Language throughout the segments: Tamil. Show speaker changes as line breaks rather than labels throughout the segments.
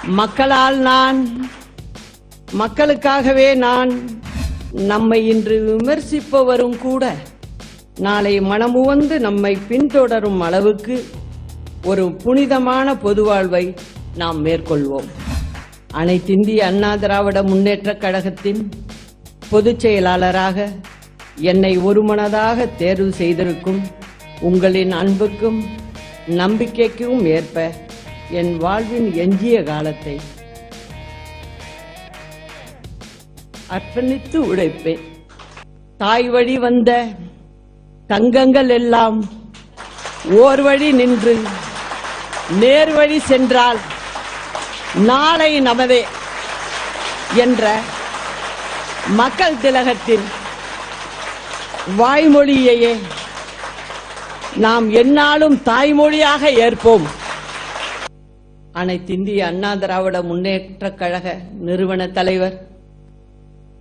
மக்களால் நான், மக்களுக்காகவே நான். நம்மை இன்று விமர்சிப்பவரும் கூட நாளை மனமுவந்து நம்மை பின்தொடரும் அளவுக்கு ஒரு புனிதமான பொது வாழ்வை நாம் மேற்கொள்வோம். அனைத்திந்திய அண்ணா திராவிட முன்னேற்றக் கழகத்தின் பொதுச் செயலாளராக என்னை ஒருமனதாக தேர்வு செய்திருக்கும் உங்களின் அன்புக்கும் நம்பிக்கைக்கும் ஏற்ப என் வாழ்வின் எஞ்சிய காலத்தை அர்ப்பணித்து உழைப்பேன். தாய் வழி வந்த தங்கங்கள் எல்லாம் ஓர் வழி நின்று நேர்வழி சென்றால் நாளை நமதே என்ற மக்கள் திலகத்தின் வாய்மொழியையே நாம் எந்நாளும் தாய்மொழியாக ஏற்போம். அனைத்திந்திய அண்ணா திராவிட முன்னேற்றக் கழக நிறுவன தலைவர்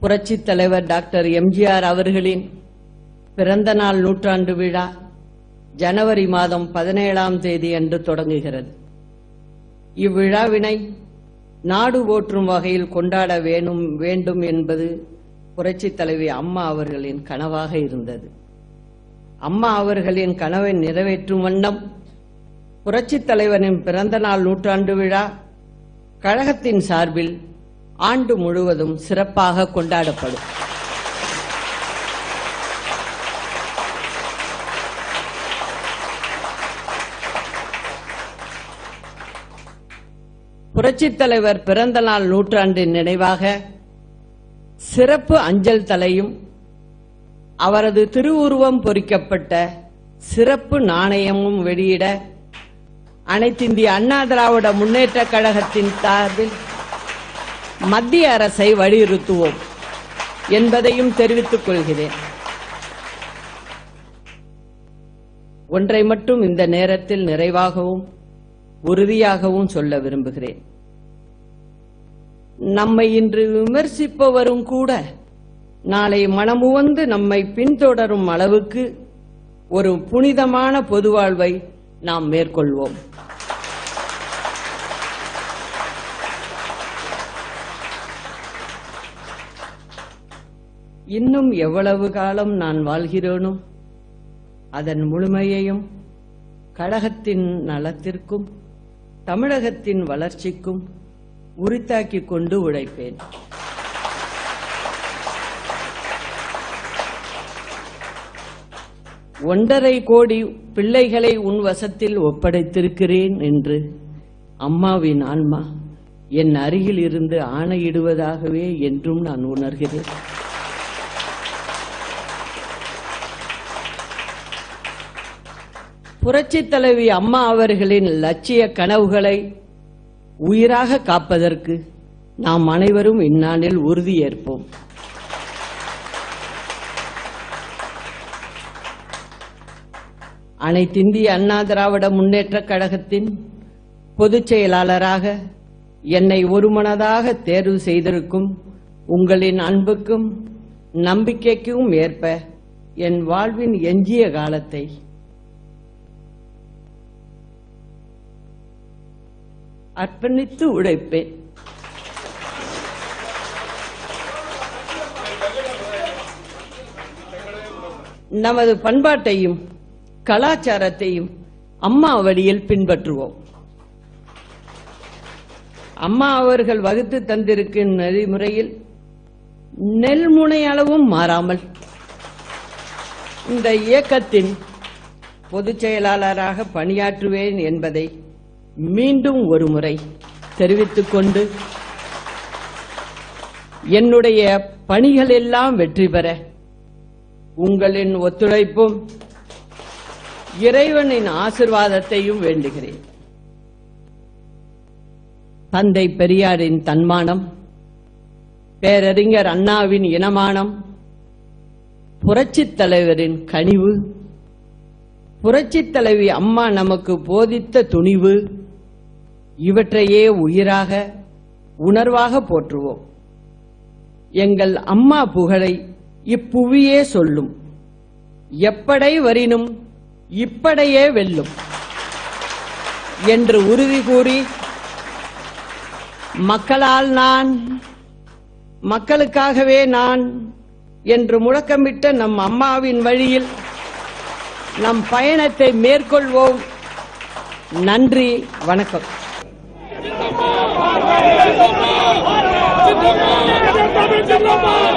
புரட்சித் தலைவர் டாக்டர் எம்ஜிஆர் அவர்களின் பிறந்த நாள் நூற்றாண்டு விழா ஜனவரி மாதம் 17ஆம் தேதி அன்று தொடங்குகிறது. இவ்விழாவினை நாடு போற்றும் வகையில் கொண்டாட வேண்டும் என்பது புரட்சித் தலைவி அம்மா அவர்களின் கனவாக இருந்தது. அம்மா அவர்களின் கனவை நிறைவேற்றும் வண்ணம் புரட்சித் தலைவரின் பிறந்த நாள் நூற்றாண்டு விழா கழகத்தின் சார்பில் ஆண்டு முழுவதும் சிறப்பாக கொண்டாடப்படும். புரட்சித் தலைவர் பிறந்த நாள் நூற்றாண்டின் நினைவாக சிறப்பு அஞ்சல் தலையும் அவரது திருவுருவம் பொறிக்கப்பட்ட சிறப்பு நாணயமும் வெளியிட அனைத்திந்திய அண்ணா திராவிட முன்னேற்றக் கழகத்தின் சார்பில் மத்திய அரசை வலியுறுத்துவோம் என்பதையும் தெரிவித்துக் கொள்கிறேன். ஒன்றை மட்டும் இந்த நேரத்தில் நிறைவாகவும் உறுதியாகவும் சொல்ல விரும்புகிறேன். நம்மை இன்று விமர்சிப்பவரும் கூட நாளை மனமுவந்து நம்மை பின்தொடரும் அளவுக்கு ஒரு புனிதமான பொது வாழ்வை நாம் மேற்கொள்வோம். இன்னும் எவ்வளவு காலம் நான் வாழ்கிறேனோ அதன் முழுமையையும் கழகத்தின் நலத்திற்கும் தமிழகத்தின் வளர்ச்சிக்கும் உரித்தாக்கிக் கொண்டு உழைப்பேன். ஒன்றரை கோடி பிள்ளைகளை உன் வசத்தில் ஒப்படைத்திருக்கிறேன் என்று அம்மாவின் ஆன்மா என் அருகில் இருந்து ஆணையிடுவதாகவே என்றும் நான் உணர்கிறேன். புரட்சித் தலைவி அம்மா அவர்களின் லட்சிய கனவுகளை உயிராக காப்பதற்கு நாம் அனைவரும் இந்நாளில் உறுதியேற்போம். அனைத்திந்திய அண்ணா திராவிட முன்னேற்றக் கழகத்தின் பொதுச் செயலாளராக என்னை ஒருமனதாக தேர்வு செய்திருக்கும் உங்களின் அன்புக்கும் நம்பிக்கைக்கும் ஏற்ப என் வாழ்வின் எஞ்சிய காலத்தை அர்ப்பணித்து உழைப்பேன். நமது பண்பாட்டையும் கலாச்சாரத்தையும் அம்மா வழியில் பின்பற்றுவோம். அம்மா அவர்கள் வகுத்து தந்திருக்கும் நெறிமுறையில் நெல்முனை அளவும் மாறாமல் இந்த இயக்கத்தின் பொதுச் செயலாளராக பணியாற்றுவேன் என்பதை மீண்டும் ஒருமுறை தெரிவித்துக் கொண்டு என்னுடைய பணிகள் எல்லாம் வெற்றி பெற உங்களின் ஒத்துழைப்பும் இறைவனின் ஆசீர்வாதத்தையும் வேண்டுகிறேன். தந்தை பெரியாரின் தன்மானம், பேரறிஞர் அண்ணாவின் இனமானம், புரட்சித் தலைவரின் கனிவு, புரட்சித் தலைவி அம்மா நமக்கு போதித்த துணிவு, இவற்றையே உயிராக உணர்வாக போற்றுவோம். எங்கள் அம்மா புகழை இப்புவியே சொல்லும். எப்படை வரினும் இப்படையே வெல்லும் என்று உறுதி கூறி மக்களால் நான், மக்களுக்காகவே நான் என்று முழக்கமிட்ட நம் அம்மாவின் வழியில் நம் பயணத்தை மேற்கொள்வோம். நன்றி, வணக்கம்.
Jindabad!